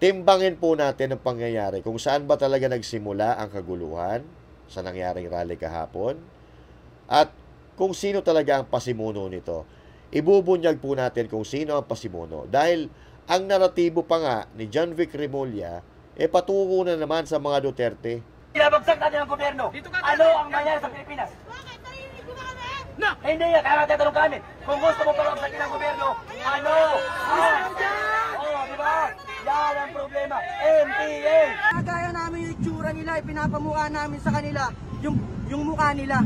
timbangin po natin ang pangyayari kung saan ba talaga nagsimula ang kaguluhan sa nangyaring rally kahapon at kung sino talaga ang pasimuno nito. Ibubunyag po natin kung sino ang pasimuno dahil ang naratibo pa nga ni John Vic Remulla patungo na naman sa mga Duterte. Binabagsak natin ang gobyerno. Ano ang nangyari sa Pilipinas? No. Hindi yan, kaya tatanong kami. Kung gusto mo pabagsakin ang gobyerno, ano? Di ba? Yan ang problema. MPA! Kagaya namin yung itsura nila, pinapamukha namin sa kanila yung mukha nila.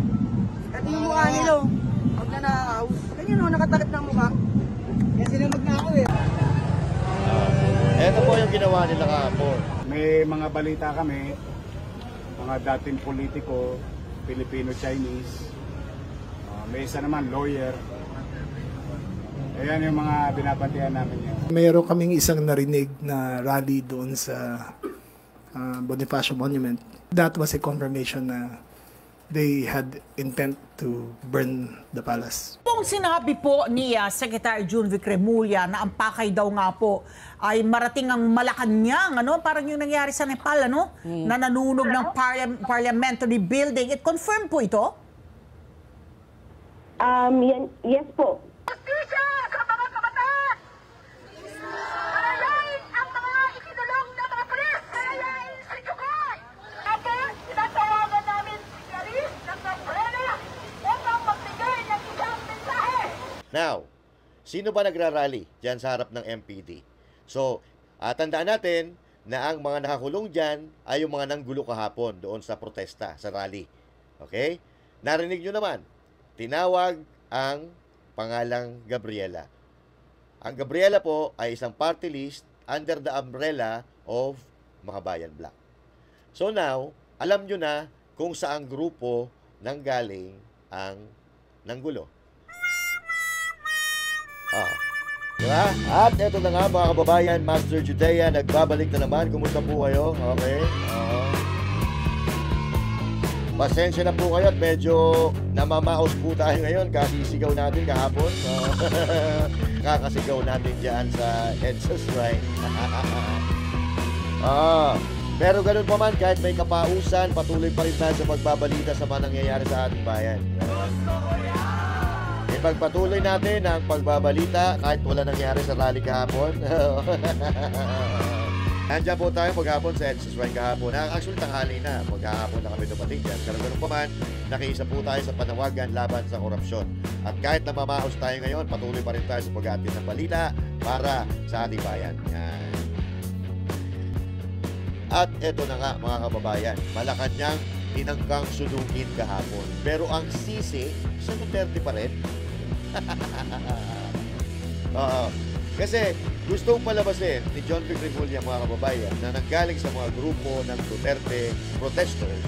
At yung mukha nila, pag nanakaw, ganyan o, nakatakip ng mukha. Kaya sila magnakaw eh. Ito po yung ginawa nila kahapon. May mga balita kami, mga dating politiko, Filipino-Chinese, may isa naman lawyer. Ayan yung mga binabantihan namin yun. Mayroon kaming isang narinig na rally doon sa Bonifacio Monument. That was a confirmation na they had intent to burn the palace. Kung sinabi po ni Secretary John Vic Remulla na ang pakay daw nga po ay marating ang Malacanang, parang yung nangyari sa Nepal, na nanunog ng parliamentary building. It confirmed po ito? Yes po. Justisya sa mga kabataan! Palayain ang mga ikinulong na mga pulis! Palayain si Jukay! Tapos, tinatawagan namin si Clarice ng Umbrella upang magbigay ng isang mensahe! Now, sino ba nagrarally dyan sa harap ng MPD? So, tandaan natin na ang mga nakakulong dyan ay yung mga nanggulo kahapon doon sa protesta, sa rally. Okay? Narinig nyo naman, tinawag ang pangalang Gabriela. Ang Gabriela po ay isang party list under the umbrella of Makabayan Black. So now, alam nyo na kung saang grupo nanggaling ang nanggulo. Diba? At eto na nga mga kababayan, Master Judea, nagbabalik na naman. Kumusta po kayo? Okay? Pasensya na po kayo at medyo namamaos po tayo ngayon. Kasisigaw natin kahapon. Kakasigaw natin dyan sa EDSA Shrine. Pero ganun pa man, kahit may kapausan, patuloy pa rin tayo sa magbabalita sa mga nangyayari sa ating bayan. Ipagpatuloy natin ang pagbabalita kahit wala nangyari sa rally kahapon. Nandiyan po tayo maghapon sa EDSA Shrine kahapon. Actually, tanghali na. Maghahapon na kami dumating dyan. Pero ganun pa man, nakiisa po tayo sa panawagan laban sa korupsyon. At kahit namamaos tayo ngayon, patuloy pa rin tayo sa pag-atin ng balita para sa ating bayan. Yan. At eto na nga mga kababayan, Malacanang tinanggang sunugin kahapon. Pero ang sisi sa Duterte pa rin. Kasi gustong palabasin ni John Vic Remulla mga kababayan na nanggaling sa mga grupo ng Duterte protesters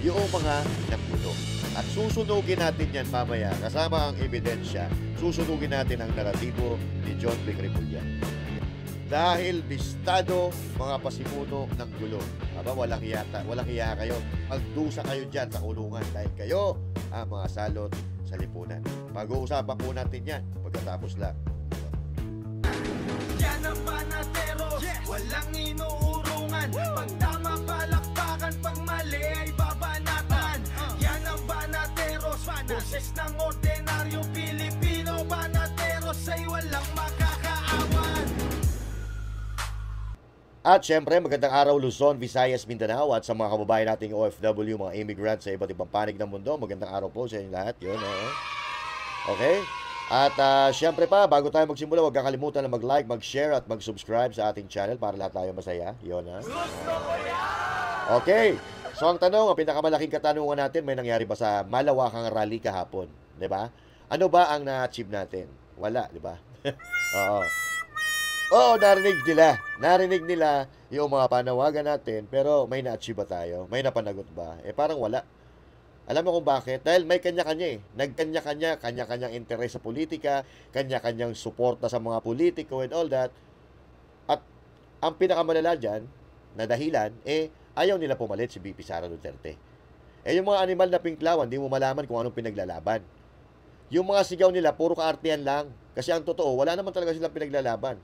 yung mga nanggulo. At susunugin natin yan mamaya kasama ang ebidensya. Susunugin natin ang naratibo ni John Vic Remulla. Dahil bistado mga pasimuno ng gulo. Walang hiya kayo. Magdusa kayo dyan sa kulungan dahil kayo ang mga salot sa lipunan. Pag-uusapan po natin yan pagkatapos lang. Yan ang banatero, walang inuurungan. Pag tama palakpakan, pag mali ay babanatan. Yan ang banateros, boses ng ordinaryong Pilipino. Banateros ay walang makakaawan. At syempre, magandang araw Luzon, Visayas, Mindanao at sa mga kababayan nating OFW, mga immigrants sa iba't ibang panig ng mundo. Magandang araw po sa inyo lahat. Yun, Okay? At syempre pa, bago tayo magsimula, huwag kakalimutan na mag-like, mag-share at mag-subscribe sa ating channel para lahat tayo masaya. Yun, Okay. So ang tanong, ang pinakamalaking katanungan natin, may nangyari ba sa malawakang rally kahapon? Diba? Ano ba ang na-achieve natin? Wala, diba? Oo, narinig nila yung mga panawagan natin, pero may na-achieve ba tayo? May napanagot ba? Parang wala. Alam mo kung bakit? Dahil may kanya-kanya kanya-kanyang interes sa politika, kanya-kanyang suporta sa mga politiko and all that. At ang pinakamalala dyan, na dahilan, ayaw nila pumalit si VP Sara Duterte. Yung mga animal na pinklawan, di mo malaman kung anong pinaglalaban. Yung mga sigaw nila, puro kaartihan lang. Kasi ang totoo, wala naman talaga silang pinaglalaban.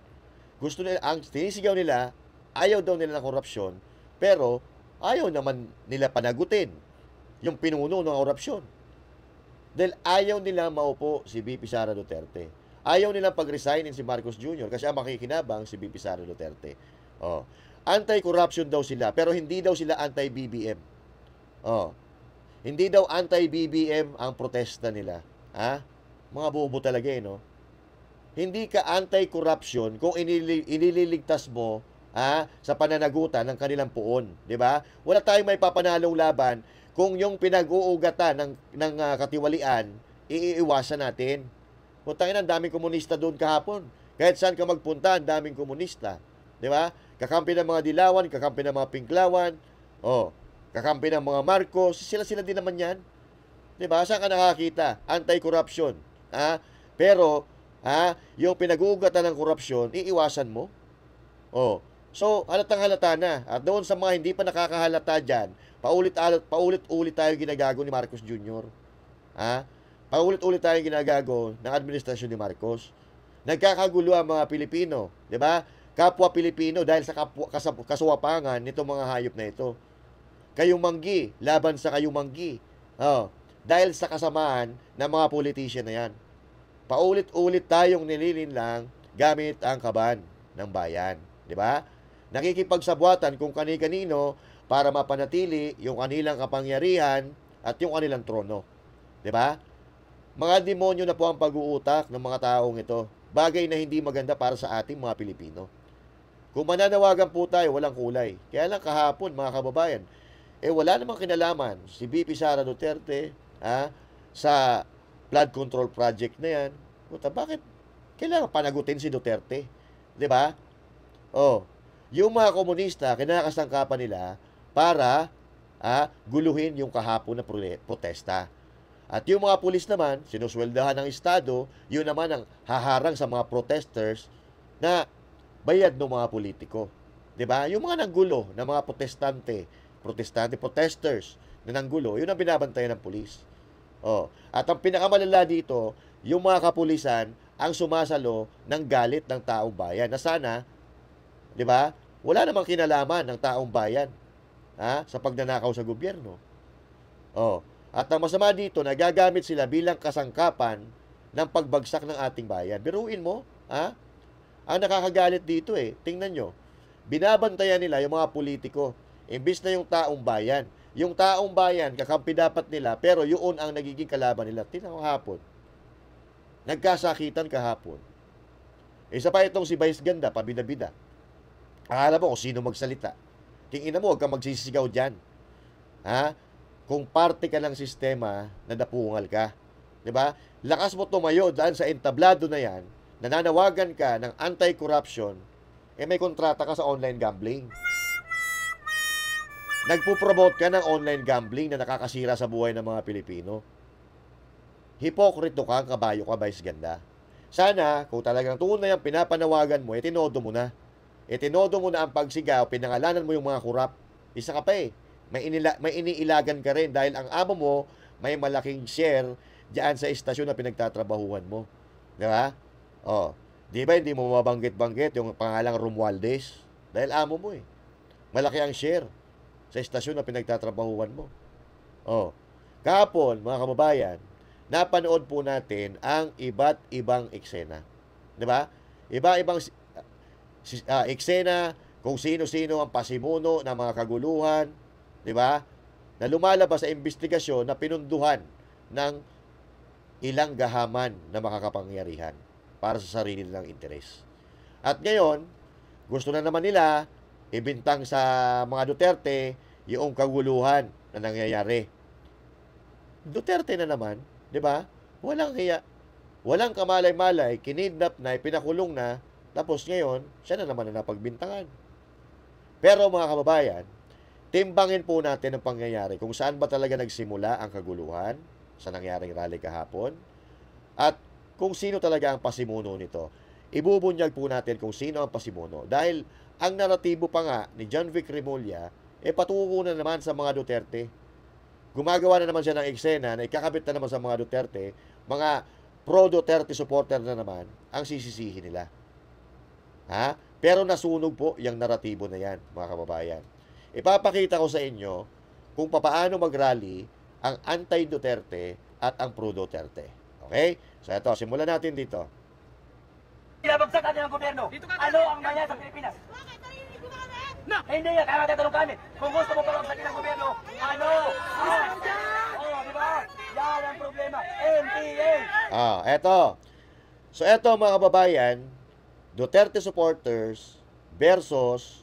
Gusto nila, ang tinisigaw nila, ayaw daw nila ng korupsyon, pero ayaw naman nila panagutin yung pinuno ng korupsyon. Dahil ayaw nila maupo si VP Sara Duterte. Ayaw nilang pag-resignin si Marcos Jr. kasi ang makikinabang si VP Sara Duterte. Oh. Anti-corruption daw sila, pero hindi daw sila anti-BBM. Oh. Hindi daw anti-BBM ang protesta nila. Ha? Mga bobo talaga no? Hindi ka anti-corruption kung inililigtas mo sa pananagutan ng kanilang puon. Di ba? Wala tayong may papanalong laban kung yung pinag-uugatan ng katiwalian, iiwasan natin. Putangin, ang daming komunista doon kahapon. Kahit saan ka magpunta, ang daming komunista. Di ba? Kakampi ng mga Dilawan, kakampi ng mga Pinklawan, kakampi ng mga Marcos, sila din naman yan. Di ba? Saan ka nakakita? Anti-corruption. Pero, yung pinag-uugatan ng korupsyon, iiwasan mo. So, halatang-halata na. At doon sa mga hindi pa nakakahalata dyan, paulit-ulit tayo ginagago ni Marcos Jr. Paulit-ulit tayo ginagago ng administrasyon ni Marcos. Nagkakagulo ang mga Pilipino, 'di ba? Kapwa Pilipino dahil sa kasuwapangan nitong mga hayop na ito. Kayumanggi laban sa kayumanggi. Dahil sa kasamaan ng mga politician na 'yan. Paulit-ulit tayong nililinlang gamit ang kaban ng bayan, 'di ba? Nakikipagsabwatan kung kani-kanino para mapanatili yung kanilang kapangyarihan at yung kanilang trono. 'Di ba? Mga demonyo na po ang pag-uutak ng mga taong ito. Bagay na hindi maganda para sa ating mga Pilipino. Kung mananawagan po tayo, walang kulay. Kaya lang kahapon, mga kababayan, wala namang kinalaman si VP Sara Duterte sa flood control project na yan. Puta, bakit kailangan panagutin si Duterte? 'Di ba? Yung mga komunista, kinakasangkapan nila para guluhin yung kahapon na protesta. At yung mga pulis naman, sinusweldahan ng Estado, yun naman ang haharang sa mga protesters na bayad ng mga politiko. 'Di ba? Yung mga nanggulo na mga protesters na nanggulo, yun ang binabantayan ng pulis. At ang pinakamalala dito, yung mga kapulisan ang sumasalo ng galit ng taong bayan na sana, 'di ba? Wala namang kinalaman ng taong bayan sa pagnanakaw sa gobyerno. At ang masama dito, nagagamit sila bilang kasangkapan ng pagbagsak ng ating bayan. Biruin mo, ang nakakagalit dito tingnan nyo, binabantayan nila yung mga politiko, imbis na yung taong bayan. Yung taong bayan, kakampi dapat nila, pero yun ang nagiging kalaban nila. Tingnan ko hapon. Nagkasakitan kahapon. Isa pa itong si Vice Ganda, pabida-bida. Akala mo kung sino magsalita. Tingin mo, huwag kang magsisigaw dyan. Kung parte ka ng sistema na napungal ka. 'Di ba? Lakas mo tumayo dahil sa entablado na yan, nananawagan ka ng anti-corruption, may kontrata ka sa online gambling. Nagpo-promote ka ng online gambling na nakakasira sa buhay ng mga Pilipino. Hipokrito ka, kabayo ka, Vice Ganda. Sana, kung talagang tunay ang pinapanawagan mo, tinodo mo na. Tinodo mo na ang pagsigaw, pinangalanan mo yung mga kurap. Isa ka pa May iniilagan ka rin dahil ang amo mo may malaking share diyan sa istasyon na pinagtatrabahuhan mo. Di ba? Di ba hindi mo mabanggit-banggit yung pangalang Romualdez? Dahil amo mo malaki ang share sa istasyon na pinagtatrabahuhan mo. Kahapon, mga kababayan, napanood po natin ang iba't ibang eksena. Di ba? Iba-ibang eksena kung sino-sino ang pasimuno ng mga kaguluhan, 'di ba? Na lumalabas sa investigasyon na pinunduhan ng ilang gahaman na makakapangyarihan para sa sarili nilang interes. At ngayon, gusto na naman nila ibintang sa mga Duterte yung kaguluhan na nangyayari. Duterte na naman, 'di ba? Walang hiya, walang kamalay-malay, kinidnap na, pinakulong na, tapos ngayon, siya na naman na napagbintangan. Pero mga kababayan, timbangin po natin ang pangyayari kung saan ba talaga nagsimula ang kaguluhan sa nangyaring rally kahapon at kung sino talaga ang pasimuno nito. Ibubunyag po natin kung sino ang pasimuno dahil ang naratibo pa nga ni John Vic Remulla patuko na naman sa mga Duterte. Gumagawa na naman siya ng eksena na ikakabit na naman sa mga Duterte, mga pro-Duterte supporter na naman ang sisisihin nila. Pero nasunog po yung naratibo na yan, mga kababayan. Ipapakita ko sa inyo kung papaano mag-rally ang anti-Duterte at ang pro-Duterte. Okay? So ito, simulan natin dito. Pinabagsak natin ang gobyerno. Ano ang nangyari sa Pilipinas? Hindi yan, kaya tatanong kami. Kung gusto mo palabagsakin ang gobyerno, ano? Di ba? Yan ang problema. NPA! Eto. So eto mga kababayan, Duterte supporters versus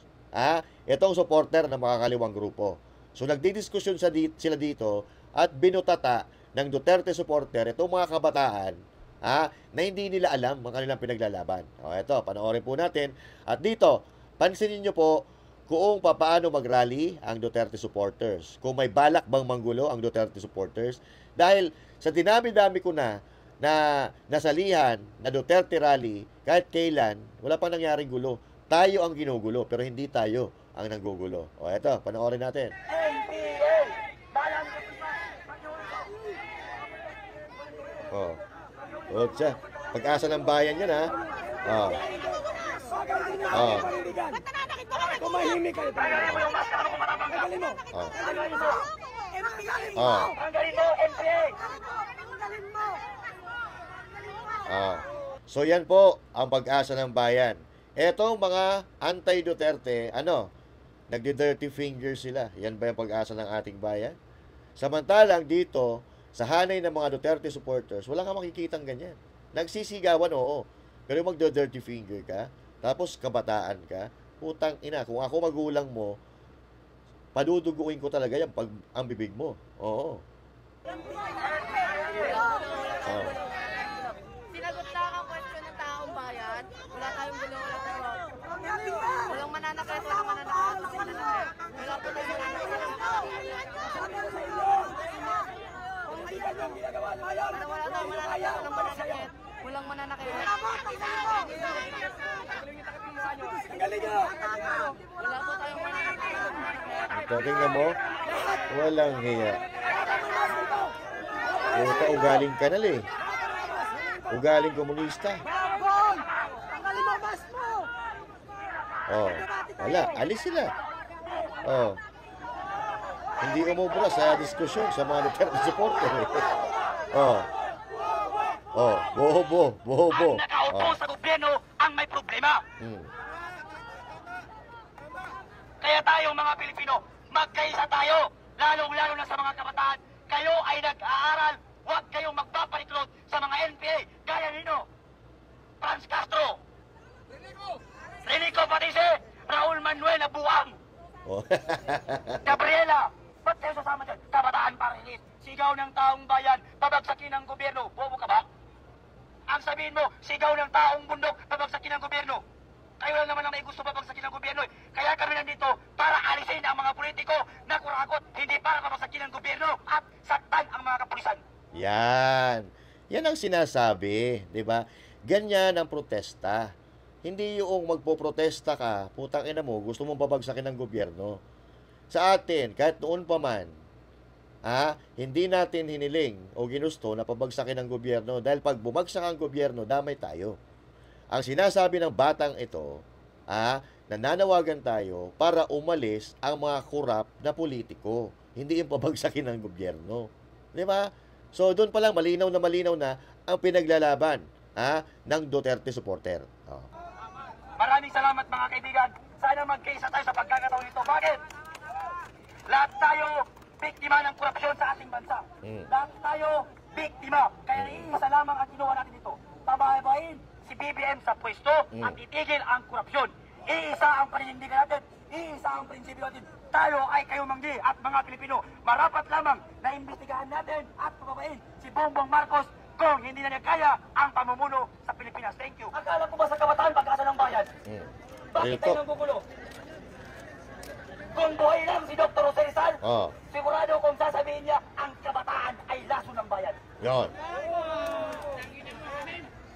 itong supporter ng mga kaliwang grupo. So nagdidiskusyon sila dito at binutata ng Duterte supporter itong mga kabataan na hindi nila alam ang kanilang pinaglalaban. Eto, panoorin po natin. At dito, pansinin nyo po kung paano mag-rally ang Duterte supporters. Kung may balak bang manggulo ang Duterte supporters. Dahil sa dinami-dami ko na nasalihan na Duterte rally, kahit kailan, wala pang nangyaring gulo. Tayo ang ginugulo, pero hindi tayo ang nanggugulo. Eto, panoorin natin. NPA! Siya. Pag-asa ng bayan yan, ha? Tumahimik kayo. Tanggalin mo yung mask. Ano kung matapang ka? Tanggalin mo. Tanggalin mo, NPA! So yan po ang pag-asa ng bayan. Etong mga anti-Duterte, nagdi-dirty fingers sila. Yan ba yung pag-asa ng ating bayan? Samantalang dito, sa hanay ng mga Duterte supporters, wala kang makikitang ganyan. Nagsisigawan, oo. Pero magdo-dirty finger ka, tapos kabataan ka, putang ina, kung ako magulang mo, paduduguin ko talaga yan pag ang bibig mo. Oo. Sinagot lang ang question ng taong bayan. Wala tayong gulo, wala tayong walang mananakit, walang mananakit, walang mananakit. Wala po tayong mananakit. Wala tayong mananakit, walang mananakit. Walang mananakit. Wala po tayong mananakit. Tingnan mo, walang hiya. Puta, ugaling kanal eh. Ugaling komunista. Wala, alis sila. Hindi umubra sa diskusyon sa mga Duterte supporter. Bobo. Ang nakaupo sa gobyerno ang may problema. Kaya tayo mga Pilipino, magkaisa tayo. Lalong-lalo na sa mga kabataan. Kayo ay nag-aaral. Huwag kayong magpapariklot sa mga NPA. Gaya nino. Franz Castro. Renico Patise. Raul Manuel na buwang. Gabriela. Ba't kayo sasama dyan? Kabataan parilis. Sigaw ng taong bayan. Pabagsakin ng gobyerno. Bobo ka ba? Ang sabihin mo, sigaw ng taong bundok. Pabagsakin ng gobyerno. Kayo lang naman ang may gusto pabagsakin ng gobyerno. Kaya kami nandito para alisin ang mga politiko na kurakot. Hindi para pabagsakin ng gobyerno at saktan ang mga kapulisan. Yan ang sinasabi, di ba? Ganyan ang protesta. Hindi yung magpoprotesta ka, putang ina mo, gusto mong babagsakin ng gobyerno. Sa atin, kahit noon pa man, hindi natin hiniling o ginusto na pabagsakin ng gobyerno dahil pag bumagsak ang gobyerno, damay tayo. Ang sinasabi ng batang ito, nananawagan tayo para umalis ang mga korap na politiko. Hindi yung pabagsakin ng gobyerno. Di ba? So, doon pa lang malinaw na ang pinaglalaban ng Duterte supporter. Maraming salamat mga kaibigan. Sana magkaisa tayo sa pagkakataon nito. Bakit? Lahat tayo biktima ng korupsyon sa ating bansa. Lahat tayo biktima. Kaya iisa lamang ang ginawa natin dito. Tababain si BBM sa pwesto at itigil ang korupsyon. Iisa ang paninindigan natin. Iisa ang prinsipyo natin. Tayo ay kayumanggi at mga Pilipino. Marapat lamang na imbestigahan natin at pababain si Bongbong Marcos kung hindi na niya kaya ang pamumuno sa Pilipinas. Thank you. Akala ko ba sa kabataan pag-asa ng bayan? Bakit tayo nanggugulo? Kung buhay lang si Dr. Jose Rizal, sigurado kung sasabihin niya, ang kabataan ay laso ng bayan. Yon.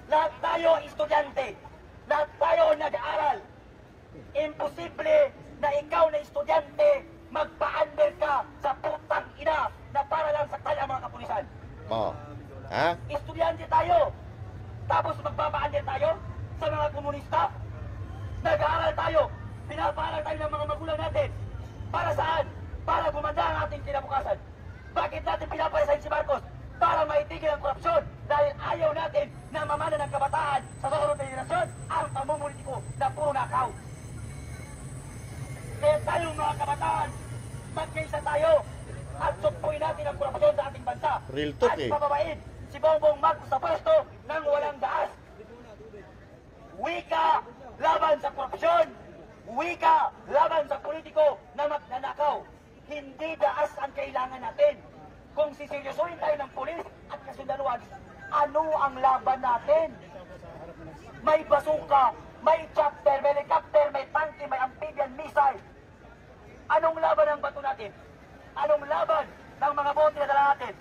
Lahat tayo estudyante. Lahat tayo nag-aaral. Imposible na ikaw na estudyante magpa-under ka sa putang ina na para lang saktan ang mga kapulisan. Estudyante tayo. Tapos magpapa-under tayo sa mga komunista. Nag-aaral tayo. Pinapaaral tayo ng mga magulang natin. Para saan? Para gumanda ang ating kinabukasan. Bakit natin pinaparesign si Marcos? Para maitigil ang korupsyon. Dahil ayaw natin na mamana ng kabataan sa susunod na henerasyon ang pamumulitiko na puro nakaw. Kaya tayong mga kabataan, magkaisa tayo at sukpuin natin ang korupsyon sa ating bansa. Real talk, at eh. pababain si Bongbong Marcos sa pwesto ng walang daas. Wika laban sa korupsyon. Wika laban sa politiko na magnanakaw. Hindi daas ang kailangan natin. Kung siseryosohin tayo ng pulis at kasundaluhan, ano ang laban natin? May basuka, may chopper, may helicopter, may tanke, may amphibian missile. Anong laban ang bato natin? Anong laban ng mga bote na dala natin?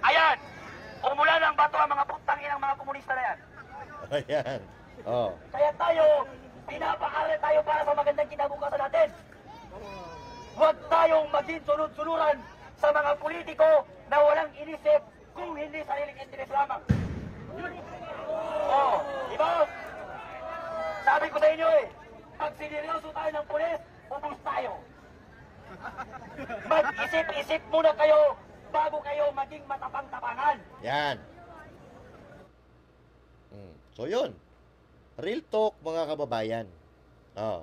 Ayan! Umula ng bato ang mga putangin ng mga komunista na yan. Ayan. Oh. Kaya tayo, pinapaaral tayo para sa magandang kinabukasan natin. Huwag tayong maging sunod-sunuran sa mga politiko na walang inisip kung hindi sariling interes lamang. Oh, diba? Sabi ko sa inyo pag sineryoso tayo ng pulis, ubus tayo. Mag-isip-isip muna kayo bago kayo maging matapang-tapangan. Yan. So yun. Real talk, mga kababayan. Oh.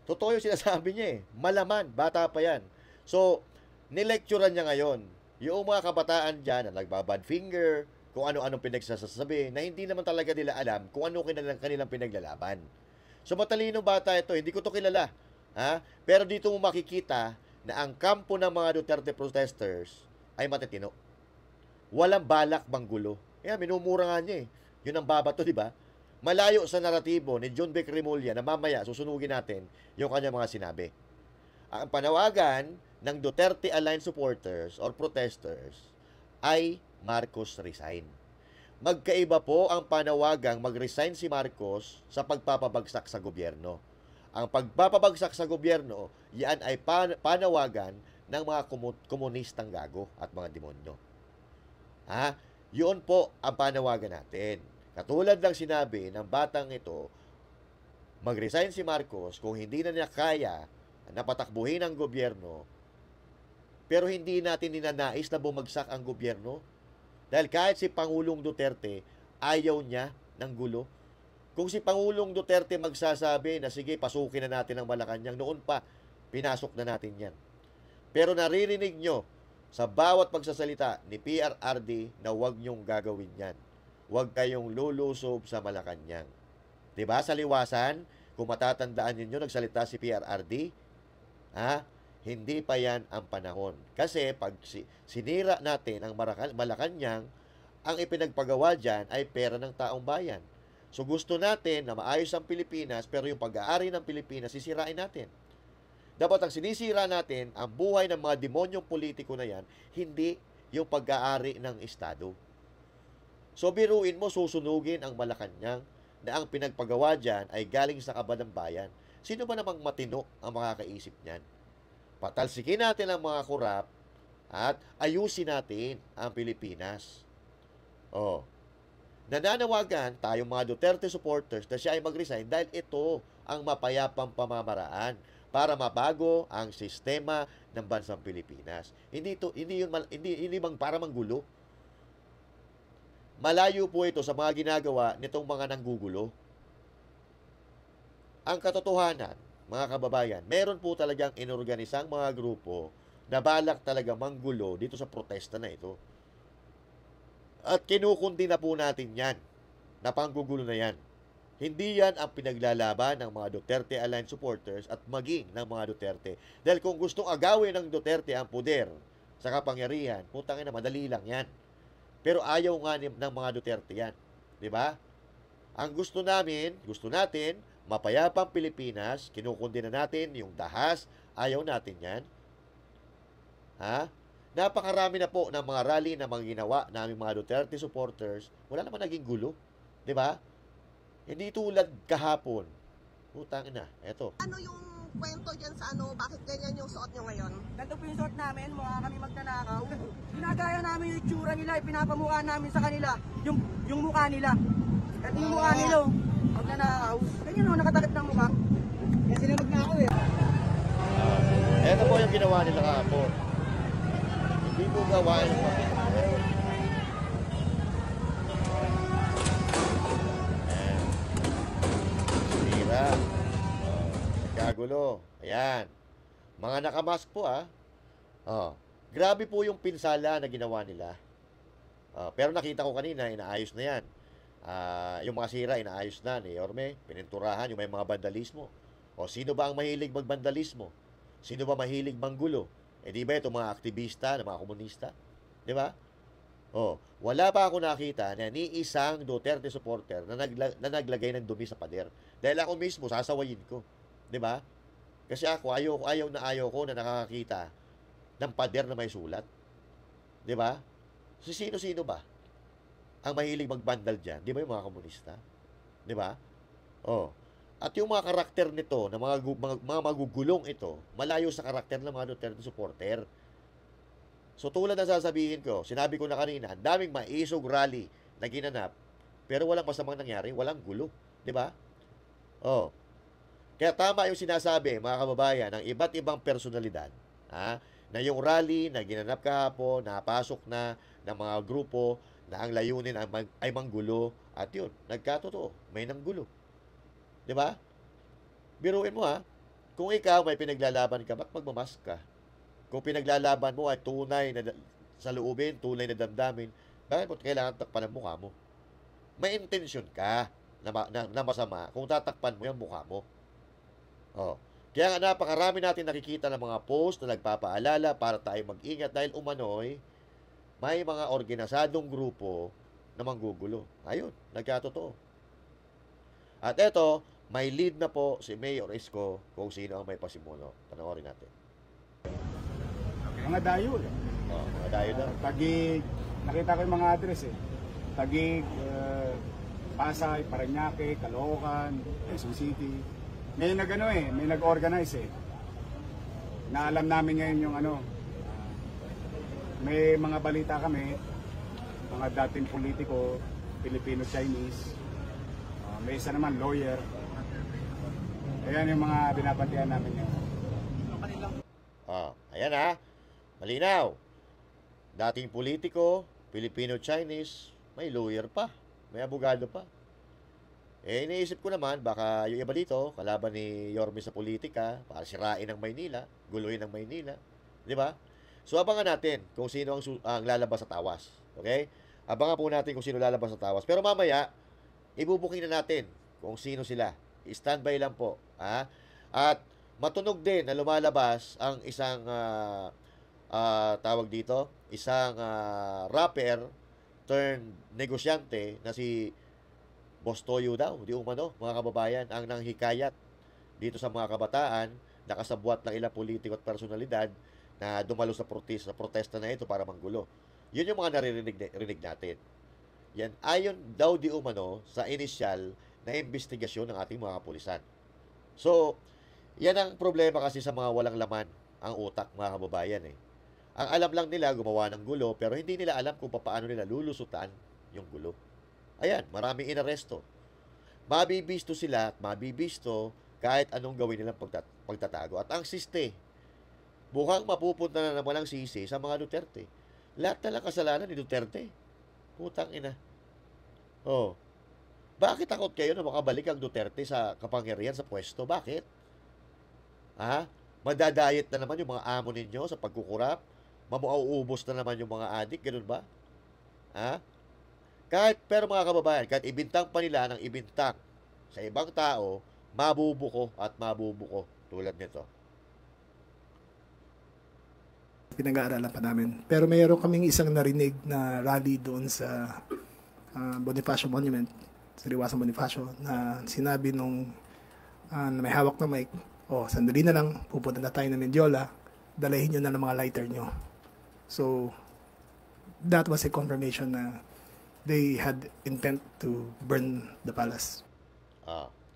Totoo yung sinasabi niya Malaman, bata pa yan. So, nilecturean niya ngayon yung mga kabataan dyan na nagbabad finger, kung ano-anong pinagsasabi, na hindi naman talaga nila alam kung ano kanilang pinaglalaban. So, matalino bata ito. Hindi ko to kilala. Ha? Pero dito mo makikita na ang kampo ng mga Duterte protesters ay matitino. Walang balak manggulo. Kaya minumura nga niya Yun ang babato, di ba? Malayo sa naratibo ni John Vic Remulla na mamaya susunugin natin yung kanyang mga sinabi. Ang panawagan ng Duterte Aligned supporters or protesters ay Marcos resign. Magkaiba po ang panawagang mag-resign si Marcos sa pagpapabagsak sa gobyerno. Ang pagpapabagsak sa gobyerno, yan ay panawagan ng mga komunistang gago at mga demonyo. Ha? Yun po ang panawagan natin. Katulad ng sinabi ng batang ito, mag-resign si Marcos kung hindi na niya kaya na patakbuhin ang gobyerno, pero hindi natin ninanais na bumagsak ang gobyerno. Dahil kahit si Pangulong Duterte, ayaw niya ng gulo. Kung si Pangulong Duterte magsasabi na sige, pasukin na natin ang Malacanang, noon pa, pinasok na natin yan. Pero naririnig nyo sa bawat pagsasalita ni PRRD na huwag nyong gagawin yan. Huwag kayong lulusob sa Malacanang. Diba? Sa liwasan, kung matatandaan ninyo, nagsalita si PRRD, hindi pa yan ang panahon. Kasi pag sinira natin ang Malacanang, ang ipinagpagawa dyan ay pera ng taong bayan. So gusto natin na maayos ang Pilipinas, pero yung pag-aari ng Pilipinas, sisirain natin. Dapat ang sinisira natin, ang buhay ng mga demonyong politiko na yan, hindi yung pag-aari ng Estado. So biruin mo, susunugin ang Malacanang na ang pinagpagawa dyan ay galing sa kaban ng bayan. Sino ba namang matino ang makakaisip niyan? Patalsikin natin ang mga korap at ayusin natin ang Pilipinas. Nananawagan tayong mga Duterte supporters na siya ay mag-resign dahil ito ang mapayapang pamamaraan para mabago ang sistema ng bansang Pilipinas. Hindi bang para manggulo. Malayo po ito sa mga ginagawa nitong mga nanggugulo. Ang katotohanan, mga kababayan, meron po talagang inorganisang mga grupo na balak talaga manggulo dito sa protesta na ito. At kinukundi na po natin yan, na panggugulo na yan. Hindi yan ang pinaglalaban ng mga Duterte Aligned supporters at maging ng mga Duterte. Dahil kung gustong agawin ng Duterte ang poder sa kapangyarihan, putangin na madali lang yan. Pero ayaw nga ng mga Duterte yan. Diba? Ang gusto natin, mapayapang Pilipinas, kinukundi na natin yung dahas, ayaw natin yan. Napakarami na po ng mga rally na mga ginawa namin mga Duterte supporters, wala naman naging gulo. Diba? Hindi tulad kahapon. Putang ina, eto. Ano yung kwento dyan sa bakit ganyan yung suot nyo ngayon? Ganito po yung suot namin, mukha kami magnanakaw. Ginagaya namin yung itsura nila, ipinapamukha namin sa kanila, yung mukha nila. At yung mukha nila, Magnanakaw. Ganyan o, nakatakip ng mukha. Kaya sila magnakaw eh. Ito po yung ginawa nila kahapon. Hindi po gawain ng mga sira. Nagkagulo. Ayan. Mga nakamask po grabe po yung pinsala na ginawa nila. Pero nakita ko kanina, inaayos na yan. Yung mga sira, inaayos na ni Yorme. Pininturahan yung may mga vandalismo. O sino ba ang mahilig magbandalismo? Sino ba mahilig manggulo? Di ba itong mga aktivista, ng mga komunista? Di ba? Wala pa ako nakita na ni isang Duterte supporter na naglagay ng dumi sa pader. Dahil ako mismo, sasawayin ko. Di ba? Kasi ako, ayaw ko na nakakakita ng pader na may sulat. Di ba? So, sino-sino ba ang mahilig magbandal dyan? Di ba yung mga komunista? Di ba? At yung mga karakter nito, na mga magugulong ito, malayo sa karakter ng mga Duterte supporter. So tulad na sasabihin ko, sinabi ko na kanina, ang daming maisog rally na ginanap, pero walang masamang nangyari, walang gulo. Di ba? Kaya tama yung sinasabi, mga kababayan, ng iba't ibang personalidad, na yung rally na ginanap kahapon, napasok na ng mga grupo na ang layunin ay manggulo, at yun, nagkatotoo, may nanggulo. Di ba? Biruin mo kung ikaw may pinaglalaban ka, ba't magmamask ka? Kung pinaglalaban mo ay tunay na sa loobin, tunay na damdamin, bakit mo kailangan takpan ang mukha mo? May intention ka na masama kung tatakpan mo yung mukha mo. Kaya nga napakarami natin nakikita ng mga post na nagpapaalala para tayo mag-ingat dahil umano'y may mga organisadong grupo na manggugulo. Ayun, nagkatotoo. At eto, may lead na po si Mayor Isko kung sino ang may pasimuno. Panoorin natin. Mga dayo. Mga dayo daw. Taguig, nakita ko yung mga address Taguig, Pasay, Parañaque, Caloocan, Quezon City. May may nag-organize na alam namin ngayon yung may mga balita kami, mga dating politiko, Filipino-Chinese, may isa naman lawyer. Ayan yung mga binabantihan namin yun. Ayan malinaw. Dating politiko, Filipino-Chinese, may lawyer pa, may abogado pa. Iniisip ko naman, baka yung iba dito, kalaban ni Yorme sa politika, para sirain ang Maynila, guluhin ang Maynila. Di ba? So, abangan natin kung sino ang lalabas sa tawas. Okay? Abangan po natin kung sino lalabas sa tawas. Pero mamaya, ibubuking na natin kung sino sila. Standby lang po. At matunog din na lumalabas ang isang tawag dito, isang rapper turned negosyante na si Boss Toyo daw, di umano, mga kababayan, ang nanghikayat dito sa mga kabataan, nakasabwat ng ilang politiko at personalidad na dumalo sa protesta na ito para manggulo. Yun yung mga naririnig natin. Yan, ayon daw di umano sa inisyal na investigasyon ng ating mga kapulisan. So, yan ang problema kasi sa mga walang laman ang utak, mga kababayan Ang alam lang nila gumawa ng gulo, pero hindi nila alam kung paano nila lulusutan yung gulo. Ayan, maraming inaresto. Mabibisto sila at mabibisto kahit anong gawin nilang pagtatago. At ang siste, mukhang mapupunta na naman ang sisi sa mga Duterte. Lahat na lang kasalanan ni Duterte. Putang ina. Bakit takot kayo na makabalik ang Duterte sa kapangyarihan sa pwesto? Bakit? Madadayet na naman yung mga amo ninyo sa pagkukurap? Mamuauubos na naman yung mga adik? Ganun ba? Pero mga kababayan, kahit ibintang pa nila ng ibintang sa ibang tao, mabubuko at mabubuko tulad nito. Pinag-aaralan pa namin. Pero mayroon kaming isang narinig na rally doon sa Bonifacio Monument, sa Liwasan Bonifacio, na sinabi nung na may hawak na mic, sandali na lang, pupunta na tayo ng Mendiola, dalahin nyo na ng mga lighter nyo. So, that was a confirmation na they had intent to burn the palace.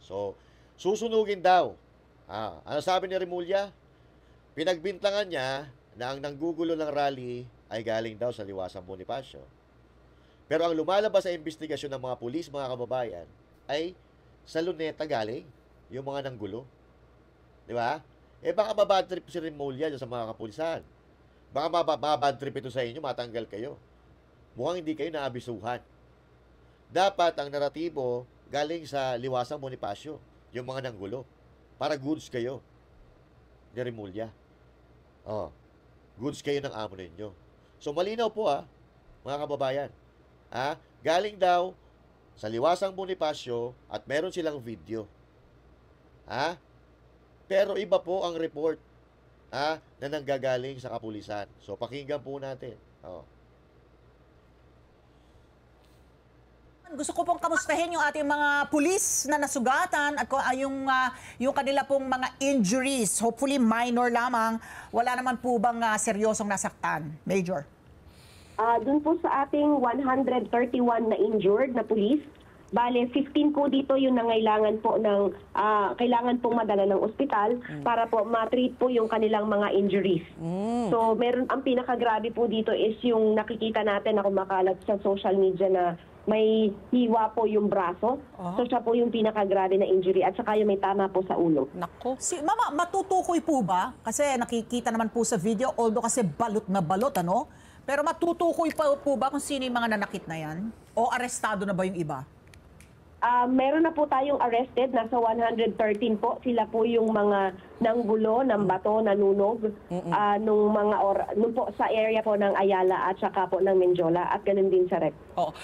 So, susunugin daw. Ano sabi ni Remulla? Pinagbintangan niya na ang nanggugulo ng rally ay galing daw sa Liwasan Bonifacio. Pero ang lumalabas sa investigasyon ng mga pulis, mga kababayan, ay sa Luneta galing, yung mga nanggulo. Di ba? Eh baka mabad trip si Remulla dyan sa mga kapulisan. Baka mabad trip ito sa inyo, matanggal kayo. Mukhang hindi kayo naabisuhan. Dapat ang naratibo galing sa Liwasang Bonifacio, yung mga nanggulo. Para goods kayo ni Remulla. Oh, goods kayo ng amo ninyo. So malinaw po mga kababayan. Galing daw sa Liwasang Bonifacio at meron silang video. Pero iba po ang report na nanggagaling sa kapulisan. So pakinggan po natin. Gusto ko pong kamustahin yung ating mga pulis na nasugatan at yung kanila pong mga injuries. Hopefully minor lamang. Wala naman po bang seryosong nasaktan, Major? Doon po sa ating 131 na injured na pulis, bale 15 po dito yung nangailangan po ng kailangan pong madala ng ospital para po ma-treat po yung kanilang mga injuries. So meron ang pinakagrabe po dito is yung nakikita natin na kumakalat sa social media na may hiwa po yung braso. So siya po yung pinakagrabe na injury at saka yung may tama po sa ulo. Nako. Mama, matutukoy po ba? Kasi nakikita naman po sa video, although kasi balot na balot, ano? Pero matutukoy pa po ba kung sino yung mga nanakit na yan? O arestado na ba yung iba? Meron na po tayong arrested, nasa 113 po. Sila po yung mga nanggulo ng bato, nanunog, nung po sa area po ng Ayala at saka po ng Menjola at ganun din sa Rec.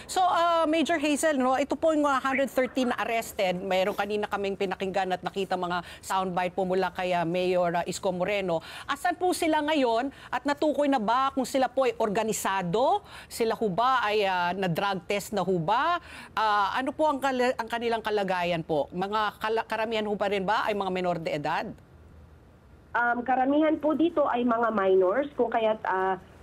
So, Major Hazel, no, ito po yung 113 na arrested. Mayroon kanina kaming pinakinggan at nakita mga soundbite po mula kay Mayor Isko Moreno. Asan po sila ngayon at natukoy na ba kung sila po ay organisado? Sila ho ba ay na-drug test na ho ba? Ano po ang kanilang kalagayan po? Mga karamihan ho pa rin ba ay mga menor de edad? Karamihan po dito ay mga minors, kung kaya't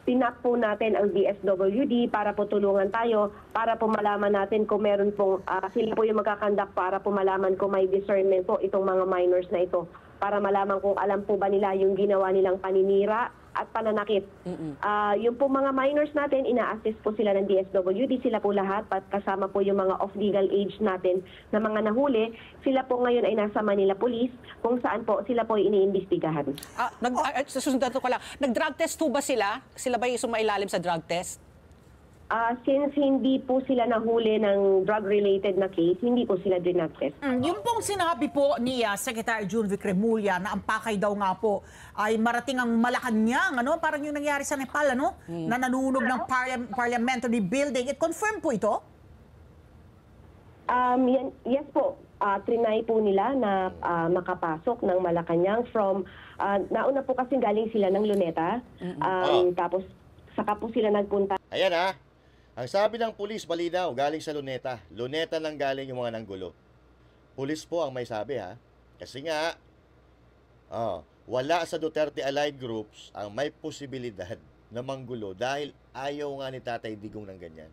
tinak po natin ang DSWD para po tulungan tayo, para po malaman natin kung meron pong, sila po yung magkakandak para po malaman kung may discernment po itong mga minors na ito, para malaman kung alam po ba nila yung ginawa nilang paninira at pananakit. Yung po mga minors natin, ina-assist po sila ng DSWD, sila po lahat, kasama po yung mga off-legal age natin na mga nahuli. Sila po ngayon ay nasa Manila Police, kung saan po sila po iniimbestigahan. Susundan ko lang, nag-drug test po ba sila? Sila ba yung sumailalim sa drug test? Since hindi po sila nahuli ng drug-related na case, hindi po sila dinag-test. Yung pong sinabi po ni Secretary June Vic Remulla na ang pakay daw nga po ay marating ang Malacanang, ano? Parang yung nangyari sa Nepal, ano? Na nanunog ng parliamentary building. It confirmed po ito? Yes po. Trinay po nila na makapasok ng Malacanang from, nauna po kasi galing sila ng Luneta, tapos saka po sila nagpunta. Ayan ang sabi ng pulis, malinaw, galing sa Luneta. Luneta nang galing yung mga nanggulo. Pulis po ang may sabi Kasi nga, wala sa Duterte allied groups ang may posibilidad na manggulo dahil ayaw nga ni Tatay Digong ng ganyan.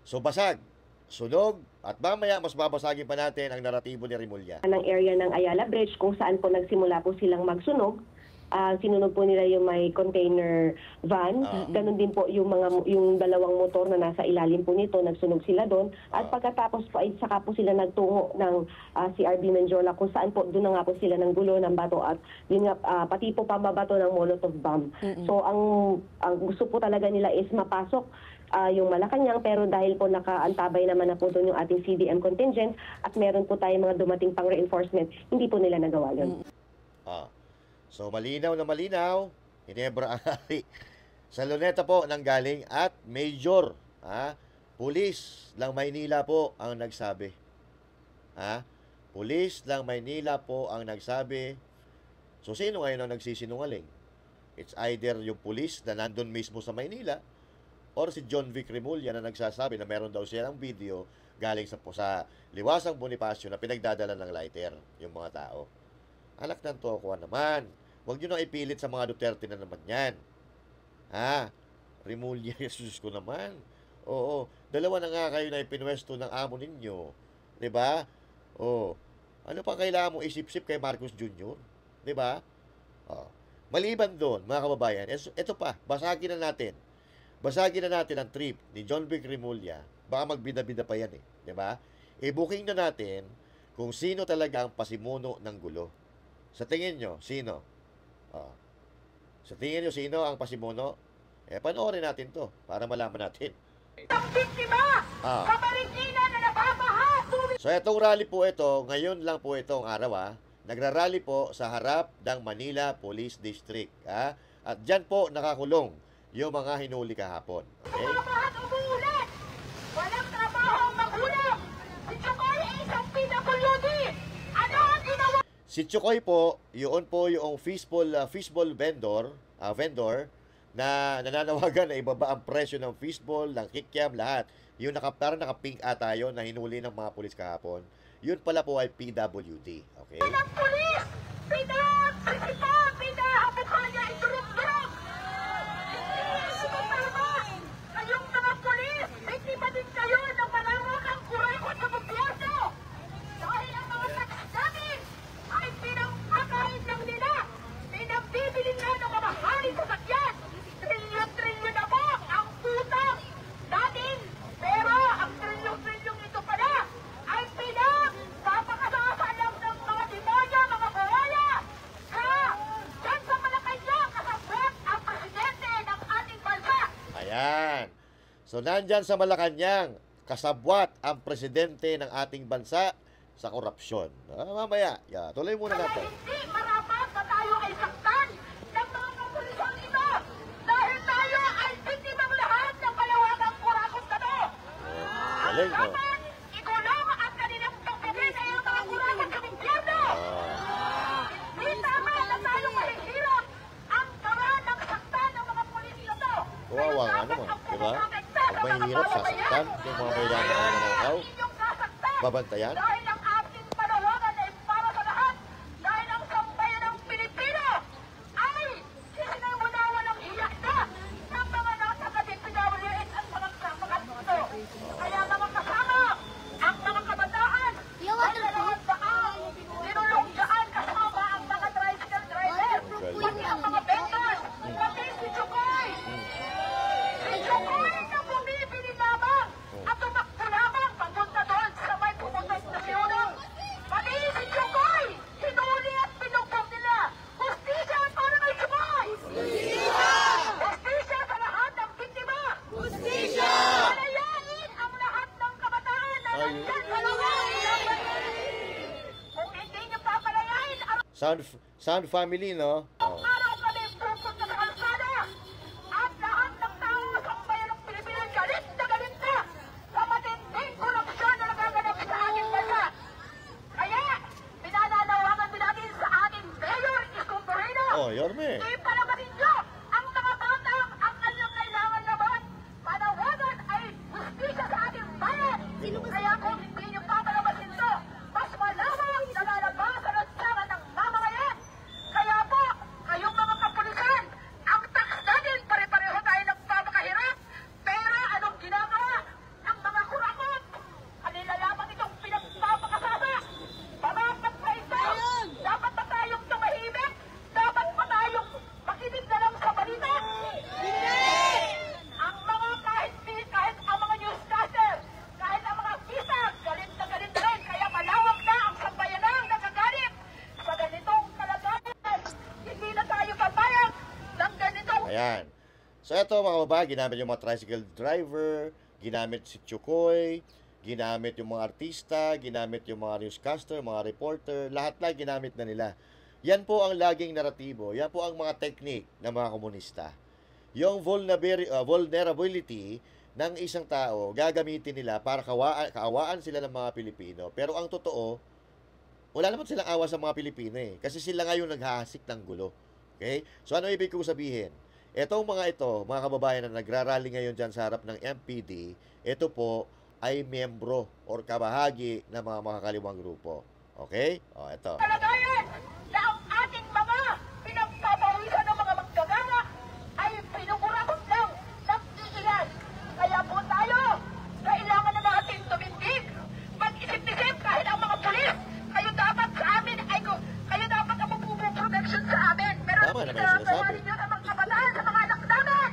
So basag, sunog, at mamaya mas babasagin pa natin ang naratibo ni Remulla. Ng area ng Ayala Bridge kung saan po nagsimula po silang magsunog. Sinunog po nila yung may container van. Ganun din po yung dalawang motor na nasa ilalim po nito, nagsunog sila doon. At pagkatapos po ay saka po sila nagtungo ng CRB Menjola kung saan po doon na nga po sila ng gulo ng bato at yun nga, pati po pambabato ng Molotov bomb. So ang gusto po talaga nila is mapasok yung Malacanang, pero dahil po nakaantabay naman na po doon yung ating CDM contingent at meron po tayong mga dumating pang reinforcement, hindi po nila nagawa yun. So malinaw na malinaw, Ginebra ang hari. Sa Luneta po nang galing at Major, Pulis lang Maynila po ang nagsabi. Pulis lang Maynila po ang nagsabi. So sino ngayon ang nagsisinungaling? It's either yung pulis na nandun mismo sa Maynila or si John Vic Remulla na nagsasabi na meron daw siya ng video galing sa Liwasang Bonifacio na pinagdadala ng lighter yung mga tao. Anak ng toko naman. Huwag nyo nang ipilit sa mga Duterte na naman yan. Remulla, Jesus ko naman. Oo, dalawa na nga kayo na ipinwesto ng amo ninyo. Diba? Ano pa kailangan mong isip-sip kay Marcos Jr.? Diba? Maliban doon, mga kababayan, ito pa, basagin na natin. Basagin na natin ang trip ni John Vic Remulla. Baka magbida-bida pa yan Diba? i-booking na natin kung sino talaga ang pasimuno ng gulo. Sa tingin nyo, sino? Sa tingin nyo, sino ang pasimuno? Panoorin natin to para malaman natin. Ang biktima! Sa Marikina na nababaha! So, itong rally po ito, ngayon lang po itong araw, nagrarally po sa harap ng Manila Police District. At dyan po nakakulong yung mga hinuli kahapon. Okay? Nababaha at umuulan! Walang trabaho ang magulang! Si Chukoy ay isang PWD! Ano ang ginawa? Si Chukoy po yung fishball vendor na nananawagan na ibaba ang presyo ng fishball, ng kikiam, lahat. Yung parang naka-pink ata yun na hinuli ng mga pulis kahapon. Yun pala po ay PWD. Okay? Ng pulis! Pinahabukan niya idurog-durog! Hindi sumatama! Kayong mga pulis, biktima din kayo ng malawakang kurakot sa gobyerno! Dahil ang mga tax namin ay pinagpakain lang nila! Pinagbibili nga ng mamahaling sasakyan! Trilyon-trilyon na po ang utang natin! Pero ang trilyon-trilyon ito pala ay pinagpapakasasa lang ng mga demonya, mga kawala! Diyan sa Malacanang kasabot ang presidente ng ating bansa! Ayan. So, nandyan sa Malacanang, kasabwat ang presidente ng ating bansa sa korupsyon. Mamaya, tuloy muna Kaya natin. hindi marapat na tayo ay saktan ng mga kapulisan ito dahil tayo ay biktimang lahat ng kalawakang kurakot na to. Ang Galing, no? dapat, ikulong ang kanilang tungkogin ay ang mga kurakot sa gobyerno. Hindi tama na tayo mahihirap ang gawa ng saktan ng mga pulis na to. Kawawa nga naman, di ba? Pag mahihirap, sasaktan yung mga kailangan ng nanakaw, Inyong sasaktan. babantayan. Dahil ang ating panawagan ay para sa lahat. Dahil ang sambayan ng Pilipino ay sinamunawan ng hiyak na ng mga nasa PWS at mga ito. Kaya mga kasama, ang mga kabataan, ay nalahat ba ang tinulong dyan kasama ang mga tricycle driver, pati ang mga vendors, pati si Chukoy. Si Chukoy na bumibili lamang at tumakbo lamang papunta doon sa may pumutok na siyunong. Pati si Chukoy, hinuli at pinugbog nila. Hustisya para kay Chukoy! Hustisya sa lahat ng biktima! Hustisya! Palayain ang lahat ng kabataan na nandyan sa lugar! Kung hindi niyo papalayain, Sound family, no? araw kami pupunta sa kalsada at lahat ng tao sa bayan ng Pilipinas galit na sa matinding korupsyon na nagaganap sa ating bansa. Kaya, pinananawagan din natin sa ating Mayor Isko Moreno. Yorme. Ipalamasin niyo ang mga bata ang kanyang kailangan naman. Panawagan ay hustisya sa ating bayan. Kaya kung hindi niyo papalamasin ito, mas malawang nalalabas sa lansangan ng mamamayan. Kaya po, kayong mga kapulisan, ang tax natin pare-pareho tayo nagpapakahirap. Pero anong ginagawa ng mga kurakot? Kanila lamang itong pinagpapakasama. Pamamat pa ito. Dapat ba tayong tumahimik? Dapat ba tayong makinig na lang sa balita? Hindi! Ang mga kahit ang mga newscaster, kahit ang mga bisag, galit na rin. Kaya malawak na ang sambayanang nagagalit sa ganitong kalagayan. Hindi na tayo papayag ng ganitong Ayan. So, ito mga babae, ginamit yung mga tricycle driver, ginamit si Chukoy, ginamit yung mga artista, ginamit yung mga newscaster, mga reporter, lahat ginamit na nila. Yan po ang laging naratibo, yan po ang mga technique ng mga komunista. Yung vulnerability ng isang tao, gagamitin nila para kaawaan sila ng mga Pilipino. Pero ang totoo, wala naman silang awa sa mga Pilipino kasi sila nga yung naghahasik ng gulo. Okay? So ano ibig kong sabihin? Etong mga kababayan na nagrarally ngayon dyan sa harap ng MPD, ito po ay miyembro or kabahagi ng mga makakaliwang grupo. Okay? Ito. kalagayan na ang ating mga pinagpapawisan ng mga manggagana ay pinukurakot lang ng iilan. Kaya po tayo, kailangan na natin tumindig. Mag-isip-isip kahit ang mga pulis, kayo dapat sa amin, kayo dapat ang magpuprotection sa amin. Pero Tama naman yung sinasabi. ginagawa ninyo sa mga kabataan, sa mga anak namin.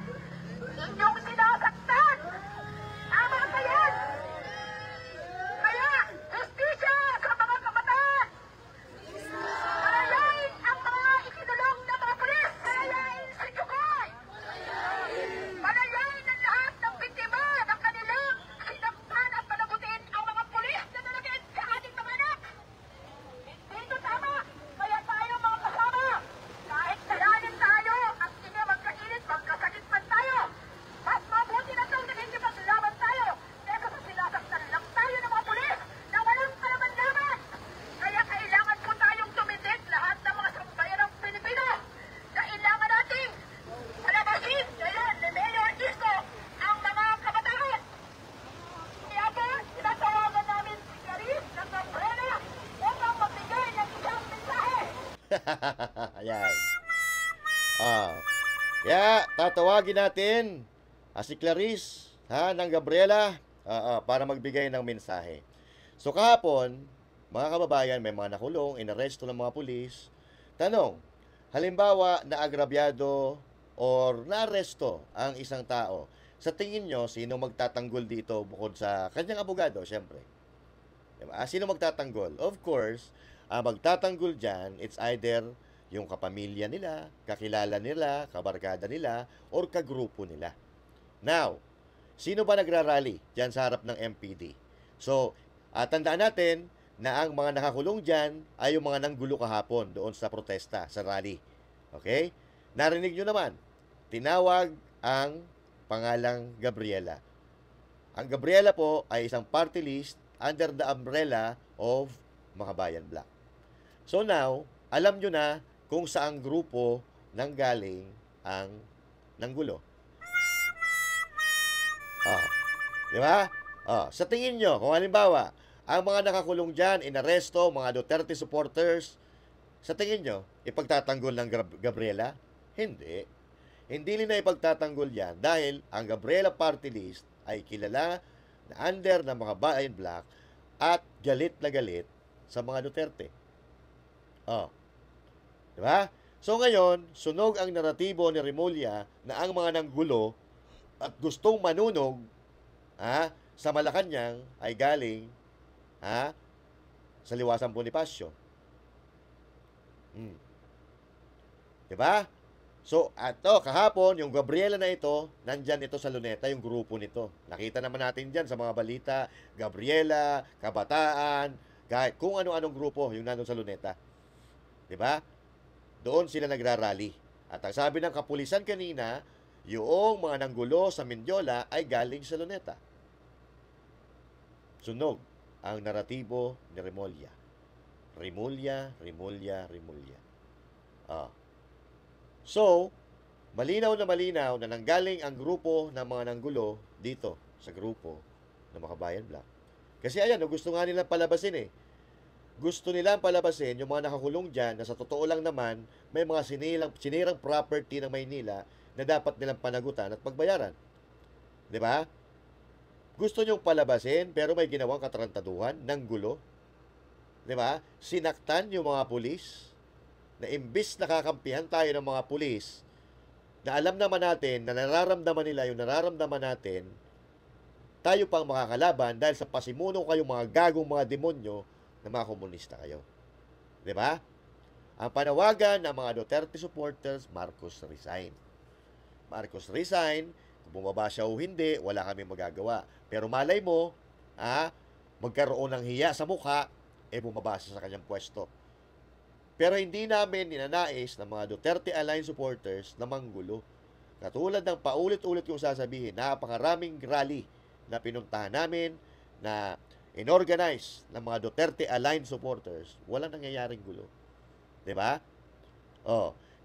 Inyong sinasaktan. Tama ba yan? Kaya, Ayan. Kaya tatawagin natin si Clarice ng Gabriela para magbigay ng mensahe. So kahapon, mga kababayan, may mga nakulong, inaresto ng mga pulis. Tanong, halimbawa na agrabyado or naaresto ang isang tao, sa tingin nyo, sino magtatanggol dito bukod sa kanyang abogado, syempre? Diba? Sino magtatanggol? Of course, magtatanggol dyan, it's either yung kapamilya nila, kakilala nila, kabarkada nila, or kagrupo nila. Now, sino ba nagrarally dyan sa harap ng MPD? So, tandaan natin na ang mga nakakulong dyan ay yung mga nanggulo kahapon doon sa protesta, sa rally. Okay? Narinig nyo naman, tinawag ang pangalang Gabriela. Ang Gabriela po ay isang party list under the umbrella of Makabayan Black. So now, alam nyo na kung saang grupo nanggaling ang nanggulo. Di ba? Sa tingin nyo, kung halimbawa, ang mga nakakulong dyan, inaresto, mga Duterte supporters, sa tingin nyo, ipagtatanggol ng Gabriela? Hindi. Hindi nila ipagtatanggol yan dahil ang Gabriela party list ay kilala na under ng mga Bayan Black at galit na galit sa mga Duterte. Diba? So ngayon, sunog ang naratibo ni Remulla na ang mga nanggulo at gustong manunog sa Malacanang ay galing sa Liwasang Bonifacio. Diba? So, kahapon, yung Gabriela na ito, nandyan ito sa Luneta, yung grupo nito. Nakita naman natin dyan sa mga balita, Gabriela, Kabataan, kahit kung ano-anong grupo yung nandun sa Luneta. Diba? Doon sila nagrarally. At ang sabi ng kapulisan kanina, yung mga nanggulo sa Mindiola ay galing sa Luneta. Sunog ang naratibo ni Remulla. Remulla. So, malinaw na nanggaling ang grupo ng mga nanggulo dito sa grupo ng Makabayan Black. Kasi ayan, gusto nga nilang palabasin Gusto nilang palabasin yung mga nakakulong dyan na sa totoo lang naman may mga sinirang property ng Maynila na dapat nilang panagutan at pagbayaran. Di ba? Gusto nyong palabasin pero may ginawang katarantaduhan ng gulo. Di ba? Sinaktan yung mga pulis na imbis nakakampihan tayo ng mga pulis na alam naman natin na nararamdaman nila yung nararamdaman natin, tayo pang makakalaban dahil sa pasimuno kayo mga gagong mga demonyo na mga komunista kayo. Di ba? Ang panawagan ng mga Duterte supporters, Marcos resign. Marcos resign, kung bumaba siya o hindi, wala kami magagawa. Pero malay mo, magkaroon ng hiya sa mukha, bumaba siya sa kanyang pwesto. Pero hindi namin ninanais ng mga Duterte Alliance supporters na manggulo. Katulad ng paulit-ulit kong sasabihin, napakaraming rally na pinuntahan namin na inorganize ng mga Duterte Alliance supporters, walang nangyayaring gulo. Diba?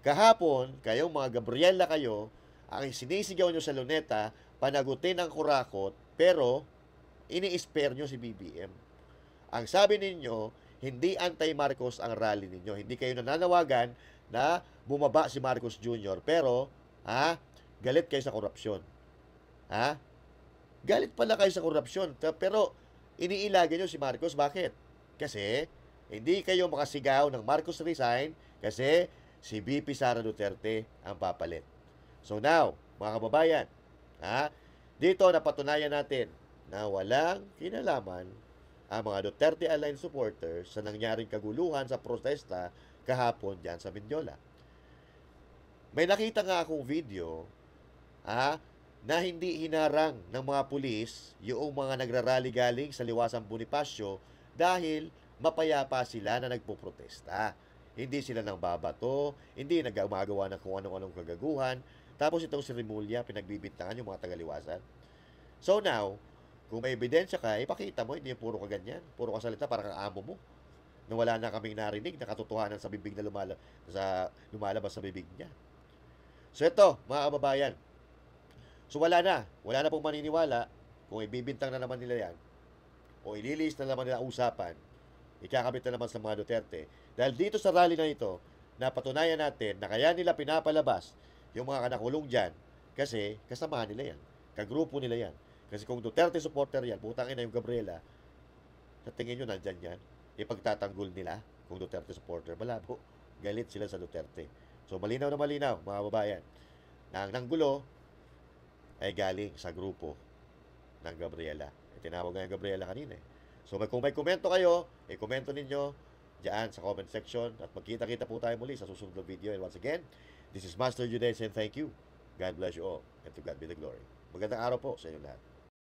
Kahapon, kayong mga Gabriela kayo, ang sinisigaw nyo sa Luneta, panagutin ang kurakot, pero ini-spare nyo si BBM. Ang sabi ninyo, hindi anti-Marcos ang rally ninyo. Hindi kayo nananawagan na bumaba si Marcos Jr. Pero, galit kayo sa korupsyon. Galit pala kayo sa korupsyon. Pero, iniilagay nyo si Marcos. Bakit? Kasi, hindi kayo makasigaw ng Marcos resign kasi si VP Sara Duterte ang papalit. So now, mga kababayan, dito napatunayan natin na walang kinalaman ang mga Duterte Alliance supporters sa nangyaring kaguluhan sa protesta kahapon dyan sa Mindiola. May nakita nga akong video na hindi hinarang ng mga pulis yung mga nagrarally galing sa Liwasang Bonifacio dahil mapayapa sila na nagpoprotesta. Hindi sila nang babato, hindi nagmagawa ng kung anong kagaguhan. Tapos itong si Remulla, pinagbibintangan yung mga tagaliwasan. So now, kung may ebidensya ka, ipakita mo, hindi yung puro kaganyan. Puro kasalita para kang amo mo. Na wala na kaming narinig na katotohanan sa bibig na lumalabas sa bibig niya. So ito, mga kababayan. So wala na pong maniniwala kung ibibintang na naman nila yan o ililis na naman nila usapan, ikakabit na naman sa mga Duterte. Dahil dito sa rally na ito, napatunayan natin na kaya nila pinapalabas yung mga kanakulong dyan kasi kasama nila yan. Kagrupo nila yan. Kasi kung Duterte supporter yan, putang ina yung Gabriela, sa tingin nyo nandyan yan, ipagtatanggol nila kung Duterte supporter. Malabo, galit sila sa Duterte. So malinaw na malinaw, mga babayan, na ang nanggulo ay galing sa grupo ng Gabriela. Tinawag nga yung Gabriela kanina. So kung may komento kayo, komento ninyo diyan sa comment section at magkita-kita po tayo muli sa susunod na video. And once again, this is Master Judes and thank you. God bless you all and to God be the glory. Magandang araw po sa inyo lahat.